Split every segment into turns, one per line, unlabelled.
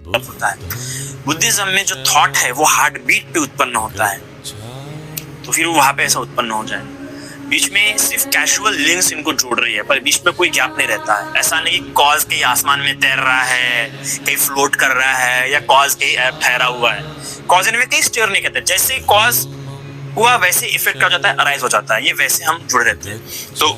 होता है। बुद्धिज्म में जो थॉट है वो हार्ट बीट पे उत्पन्न होता है, तो फिर वहां पे ऐसा उत्पन्न हो जाए। बीच में सिर्फ कैजुअल लिंक्स इनको जोड़ रही है, पर बीच में कोई गैप नहीं रहता है। ऐसा नहीं कि कॉज कहीं आसमान में तैर रहा है, कहीं फ्लोट कर रहा है, या कॉज कहीं ठहरा हुआ है। कॉज इनमें कहीं स्टेयर नहीं करते, जैसे कॉज हुआ वैसे इफेक्ट हो जाता है, अराइज हो जाता है। ये वैसे हम जुड़े रहते हैं।
तो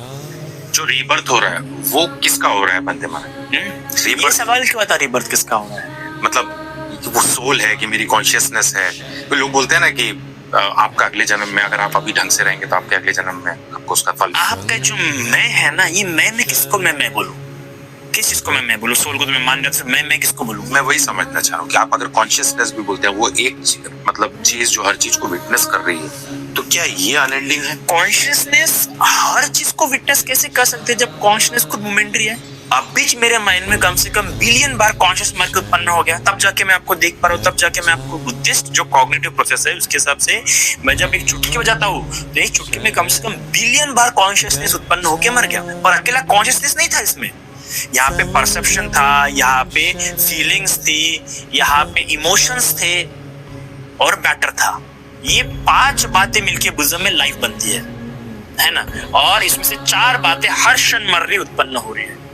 जो रीबर्थ हो रहा है वो किसका हो रहा है बंदे महाराज?
ये सवाल क्यों आता, रीबर्थ किसका हो रहा है?
मतलब वो सोल है कि मेरी कॉन्शियसनेस है? तो लोग बोलते हैं ना कि आपका अगले जन्म में, अगर आप अभी ढंग से रहेंगे तो आपके अगले जन्म में आपको उसका फल।
आपका जो मैं है ना, ये मैं किसको मैं बोलूं? किस चीज को मैं बोलूं? सोल को तो मैं मान रहा हूं, मैं किसको बोलूं?
मैं वही समझना चाह रहा हूँ कि आप अगर कॉन्शियसनेस भी बोलते हैं, वो एक मतलब चीज जो हर चीज को विटनेस कर रही है, तो क्या ये अनएंडिंग है?
कॉन्शियसनेस हर चीज को विटनेस कैसे कर सकते हैं जब कॉन्शियसनेस खुद मोमेंटरी है? अब बीच मेरे माइंड में कम से कम बिलियन बार कॉन्शियस माइंड उत्पन्न हो गया, तब जाके मैं आपको देख पा रहा हूँ, तब जाके मैं आपको बुद्धिस्ट जो कॉग्निटिव प्रोसेस है उसके हिसाब से मैं जब एक चुटकी बजाता हूँ तो एक चुटकी में कम से कम बिलियन बार कॉन्शियसनेस उत्पन्न होके मर गया। पर अकेला कॉन्शियसनेस नहीं था इसमें, यहाँ पे परसेप्शन था, यहाँ पे फीलिंग्स थी, यहाँ पे इमोशंस थे और मैटर था। ये 5 बातें मिलके बुद्धिज्म में लाइफ बनती है ना? और इसमें से 4 बातें हर क्षण मर रही उत्पन्न हो रही है।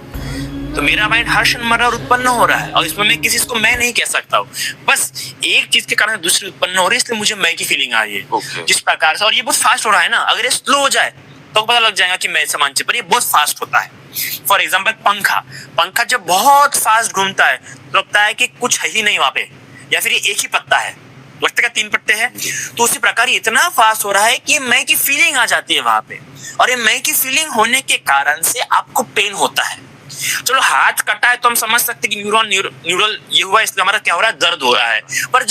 तो मेरा माइंड हर क्षण मर रहा और उत्पन्न हो रहा है, और इसमें मैं किसी को मैं नहीं कह सकता हूँ। बस एक चीज के कारण दूसरी उत्पन्न हो रही है, इसलिए मुझे मैं की फीलिंग आ रही है जिस प्रकार से। और ये बहुत फास्ट हो रहा है ना, अगर ये स्लो हो जाए तो पता लग जाएगा कि मैं समान चीज, पर ये बहुत फास्ट होता है। फॉर एग्जाम्पल पंखा जब बहुत फास्ट घूमता है तो लगता है कि कुछ है ही नहीं वहां पे, या फिर ये एक ही पत्ता है, लगता है 3 पत्ते हैं। तो उसी प्रकार ये इतना फास्ट हो रहा है कि मैं की फीलिंग आ जाती है वहां पे, और ये मैं की फीलिंग होने के कारण से आपको पेन होता है। चलो हाथ कटा है तो हम समझ सकते कि न्यूरल ये हुआ, इसलिए हमारा क्या हो रहा है, दर्द हो रहा है। पर